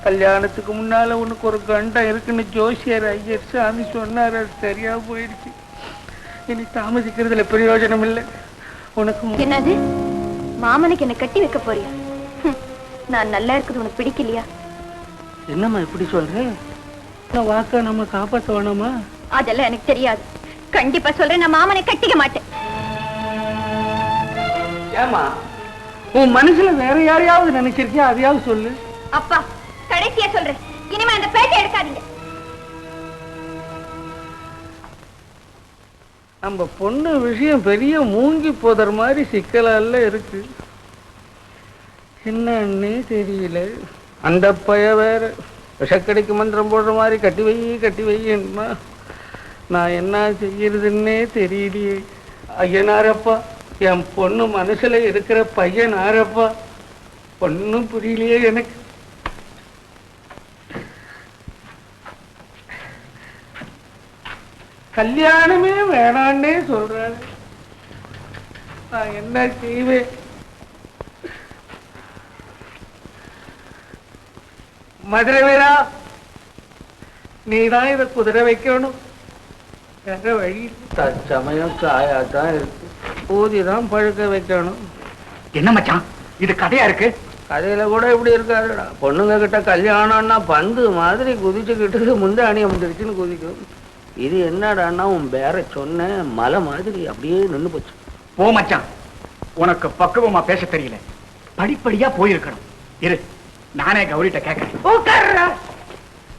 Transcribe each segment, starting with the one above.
கல்யாணத்துக்கு முன்னால உனக்கு ஒரு கண்டம் இருக்குன்னு ஜோசியர் ஐயர் சாமி சொன்னார். அது சரியா போயிடுச்சு. இனி தாமதிக்கிறதுல பிரயோஜனம் இல்லை. உனக்கு என்னது? மாமனுக்கு என்ன கட்டி வைக்க போறியா? நான் நல்லா இருக்குது உனக்கு பிடிக்கலையா? என்னம்மா இப்படி சொல்றேன்? வாக்க நம்ம காப்பாற்ற வேணாமா? அதெல்லாம் எனக்கு தெரியாது. கண்டிப்பா சொல்றேன், நான் மாமனை கட்டிக்க மாட்டேன். ஏமா உன் மனசுல வேற யாரையாவது நினைச்சிருக்கியா? அதையாவது சொல்லு. அப்பா, கடைசியா சொல்றேன், இனிமே அந்த பேட்டை எடுக்காதீங்க. நம்ம பொண்ணு விஷயம் பெரிய மூங்கி போதற மாதிரி சிக்கலால இருக்கு. என்னன்னே தெரியல. அந்த பைய வேற விஷக்கடிக்கு மந்திரம் போடுற மாதிரி கட்டி வைன்னா நான் என்ன செய்யறதுன்னே தெரியலையே. ஐயனாரப்பா, என் பொண்ணு மனசுல இருக்கிற பையனாரப்பா, பொண்ணும் புரியலையே எனக்கு. கல்யாணமே வேணான்னே சொல்றாரு. நான் என்ன செய்வேன்? மதுரை வீரா, நீதான் இதை குதிரை வைக்கணும். வேற வழி தற்சமயம் காயாதான் இருக்கு. ஊதிதான் பழுக்க வைக்கணும். என்ன மச்சான் இது கதையா இருக்கு? கதையில கூட இப்படி இருக்காதுடா. பொண்ணுங்க கிட்ட கல்யாணம்னா பந்து மாதிரி குதிச்சுக்கிட்டு முந்தாணி வந்துருச்சுன்னு குதிக்கும். இது என்னடான்னா உன் பேர சொன்ன மலை மாதிரி அப்படியே நின்று போச்சு. போ மச்சான், உனக்கு பக்குவமா பேச தெரியல. படிப்படியா போயிருக்கணும். இரு, நானே கௌரிட்ட கேட்கிறேன்.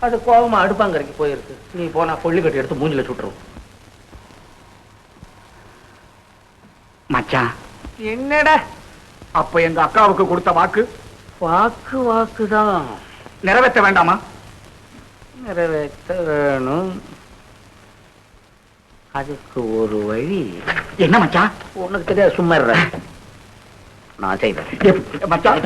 அது கோபமா அடுப்பாங்கரைக்கு போயிருக்கு. நீ போனா கொள்ளி கட்டி எடுத்து மூஞ்சில சுட்டுருவோம். மச்சான், என்னடா? அப்ப எங்க அக்காவுக்கு கொடுத்த வாக்கு வாக்குதான் நிறைவேற்ற வேண்டாமா? நிறைவேற்ற வேணும். அதுக்கு ஒரு வழி. என்ன மச்சான்? உனக்கு தெரியாது, சும்மா நான் செய்வேன். மச்சான்